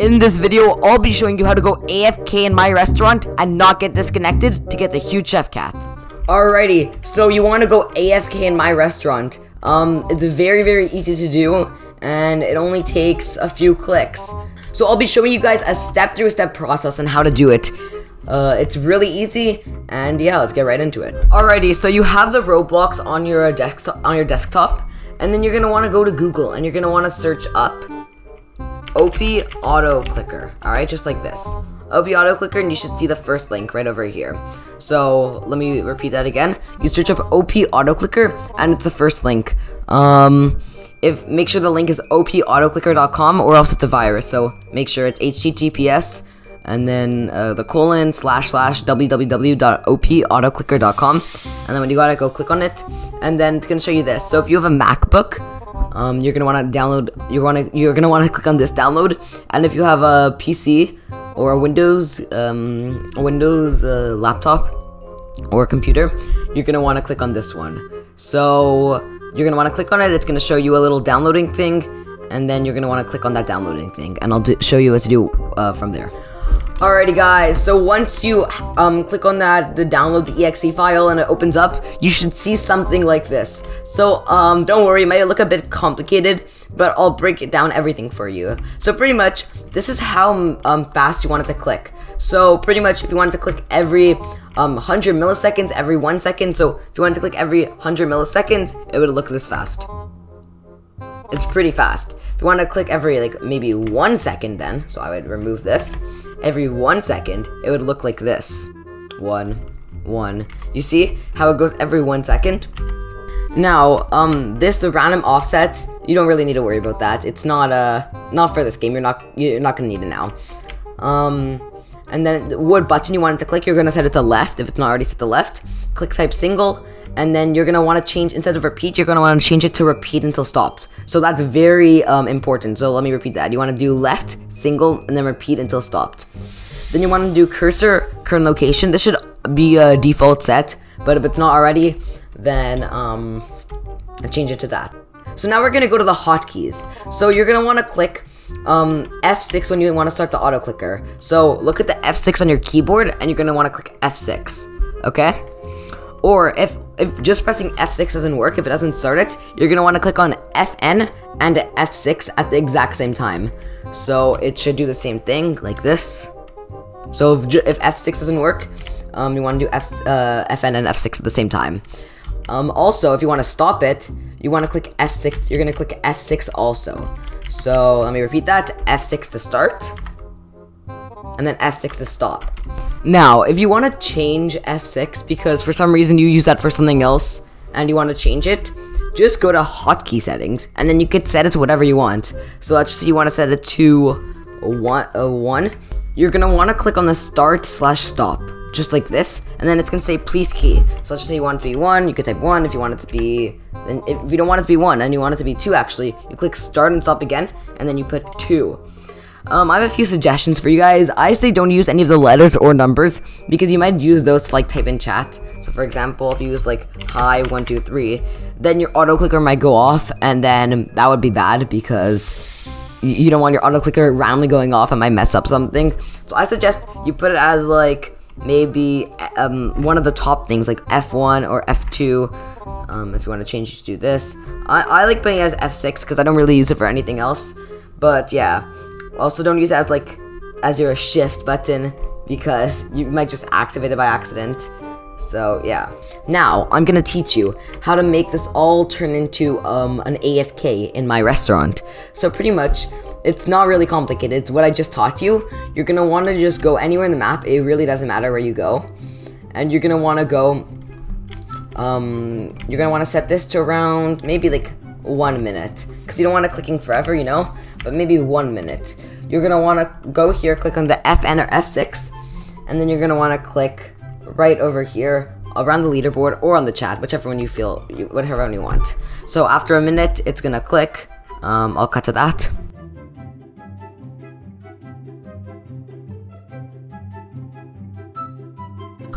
In this video, I'll be showing you how to go AFK in my restaurant and not get disconnected to get the huge chef cat. Alrighty, so you want to go AFK in my restaurant. It's very easy to do, and it only takes a few clicks. So I'll be showing you guys a step-through-step process on how to do it. It's really easy, and yeah, let's get right into it. Alrighty, so you have the Roblox on your desktop, and then you're gonna want to go to Google, and you're gonna want to search up OP Auto Clicker. Alright, just like this. OP Auto Clicker, and you should see the first link right over here. So let me repeat that again. You search up OP Auto Clicker, and it's the first link. Make sure the link is opautoclicker.com, or else it's a virus. So make sure it's https and then the ://www.opautoclicker.com, and then when you got it, go click on it, and then it's gonna show you this. So if you have a MacBook, you're gonna want to download. You're gonna want to click on this download, and if you have a PC or a Windows laptop or a computer, you're gonna want to click on this one. So you're gonna want to click on it. It's gonna show you a little downloading thing, and then you're gonna want to click on that downloading thing, and I'll show you what to do from there. Alrighty guys, so once you click on the download the exe file and it opens up, you should see something like this. So don't worry, it might look a bit complicated, but I'll break it down everything for you. So pretty much, this is how fast you want it to click. So pretty much, if you wanted to click every 100 milliseconds, every 1 second, so if you wanted to click every 100 milliseconds, it would look this fast. It's pretty fast. If you want to click every maybe 1 second, then, so I would remove this. Every 1 second, it would look like this. One. You see how it goes every 1 second? Now, the random offset, you don't really need to worry about that. It's not for this game. You're not gonna need it now. And then what button you want it to click, you're gonna set it to left if it's not already set to left. Click type single, and then you're gonna want to change, instead of repeat, you're gonna want to change it to repeat until stopped. So that's very important. So let me repeat that. You want to do left, single, and then repeat until stopped. Then you want to do cursor, current location. This should be a default set, but if it's not already, then change it to that. So now we're gonna go to the hotkeys. So you're gonna want to click F6 when you want to start the auto clicker. So look at the F6 on your keyboard, and you're gonna want to click F6. Okay? Or if just pressing F6 doesn't work, if it doesn't start it, you're gonna want to click on FN and F6 at the exact same time. So it should do the same thing like this. So if F6 doesn't work, you want to do FN and F6 at the same time. Also, if you want to stop it, you want to click F6. You're gonna click F6 also. So let me repeat that: F6 to start, and then F6 to stop. Now, if you want to change F6 because for some reason you use that for something else and you want to change it, just go to hotkey settings, and then you could set it to whatever you want. So let's say you want to set it to 1. You're gonna want to click on the start/stop, just like this, and then it's gonna say please key. So let's say you want it to be 1, you could type 1. If you want it to be, then if you don't want it to be 1 and you want it to be 2, actually, you click start and stop again, and then you put 2. I have a few suggestions for you guys. I say don't use any of the letters or numbers because you might use those to type in chat. So for example, if you use hi 1 2 3, then your auto clicker might go off, and then that would be bad because you don't want your auto clicker randomly going off and might mess up something. So I suggest you put it as maybe one of the top things like F1 or F2. If you want to change, just do this. I like putting it as F6 because I don't really use it for anything else. But yeah. Also, don't use it as your shift button because you might just activate it by accident. So yeah. Now I'm gonna teach you how to make this all turn into an AFK in my restaurant. So pretty much, it's not really complicated. It's what I just taught you. You're gonna want to just go anywhere in the map. It really doesn't matter where you go, and you're gonna want to go. You're gonna want to set this to around maybe 1 minute because you don't want it clicking forever, but maybe 1 minute. You're gonna want to go here, click on the FN or F6, and then you're gonna want to click right over here around the leaderboard or on the chat, whichever one whatever one you want. So after a minute, it's gonna click. I'll cut to that.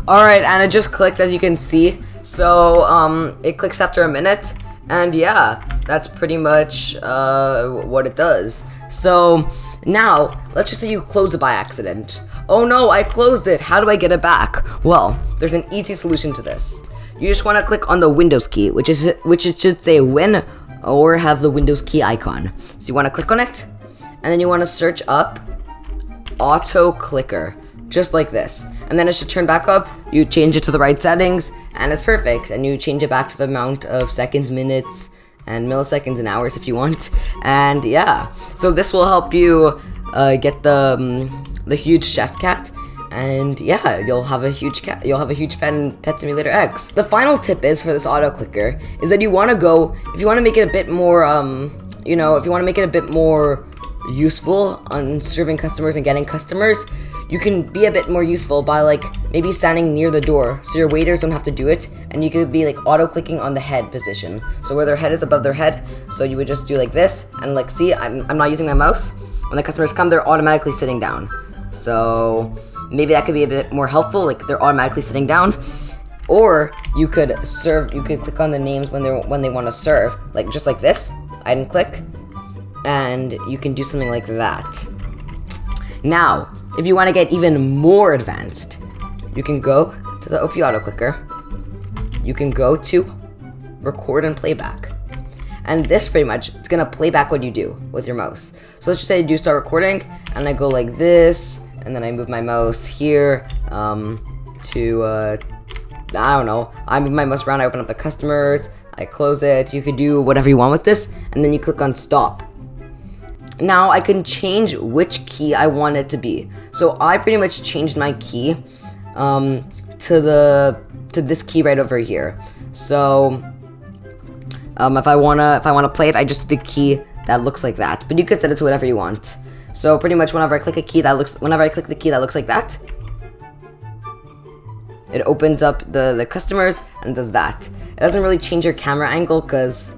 Alright, and it just clicked, as you can see. So it clicks after a minute, and yeah, that's pretty much what it does. So Now, let's just say you close it by accident. Oh no, I closed it. How do I get it back? Well, there's an easy solution to this. You just want to click on the Windows key, which it should say Win or have the Windows key icon. So you want to click on it, and then you want to search up Auto Clicker, just like this. And then it should turn back up. You change it to the right settings, and it's perfect. And you change it back to the amount of seconds, minutes, and milliseconds and hours if you want. And yeah, so this will help you get the huge chef cat. And yeah, you'll have a huge cat. You'll have a huge pet in Pet Simulator X. The final tip is for this auto clicker is that you want to go, if you want to make it a bit more, you know, if you want to make it a bit more useful on serving customers and getting customers, you can be a bit more useful by like maybe standing near the door so your waiters don't have to do it, and you could be like auto clicking on the head position, so where their head is above their head. So you would just do like this, and like see, I'm not using my mouse. When the customers come, they're automatically sitting down. So maybe that could be a bit more helpful, like they're automatically sitting down. Or you could click on the names when they want to serve, like just like this. I didn't click, and you can do something like that. Now, if you want to get even more advanced, you can go to the OP Auto Clicker. You can go to Record and Playback. And this pretty much, it's going to play back what you do with your mouse. So let's just say I do start recording, and I go like this, and then I move my mouse here to, I don't know, I move my mouse around, I open up the customers, I close it. You could do whatever you want with this, and then you click on stop. Now I can change which key I want it to be. So I pretty much changed my key to this key right over here. So if I wanna play it, I just do the key that looks like that. But you could set it to whatever you want. So pretty much whenever I click the key that looks like that, it opens up the customers and does that. It doesn't really change your camera angle because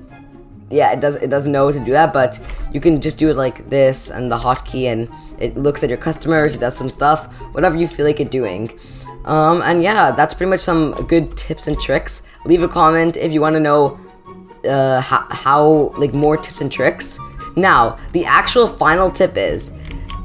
yeah, it does know to do that, but you can just do it like this and the hotkey, and it looks at your customers, it does some stuff, whatever you feel like it doing. And yeah, that's pretty much some good tips and tricks. Leave a comment if you want to know how like more tips and tricks. Now, the actual final tip is,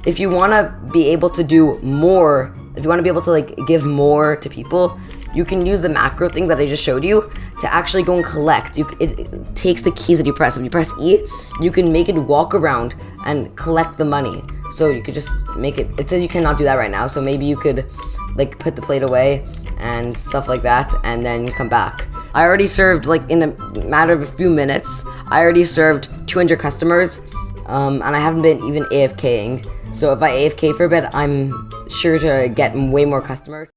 if you want to be able to do more, if you want to be able to like give more to people, you can use the macro thing that I just showed you to actually go and collect. It takes the keys that you press. If you press E, you can make it walk around and collect the money. So you could just make it, it says you cannot do that right now, so maybe you could like put the plate away and stuff like that, and then come back. I already served, like in a matter of a few minutes, I already served 200 customers, and I haven't been even AFKing. So if I AFK for a bit, I'm sure to get way more customers.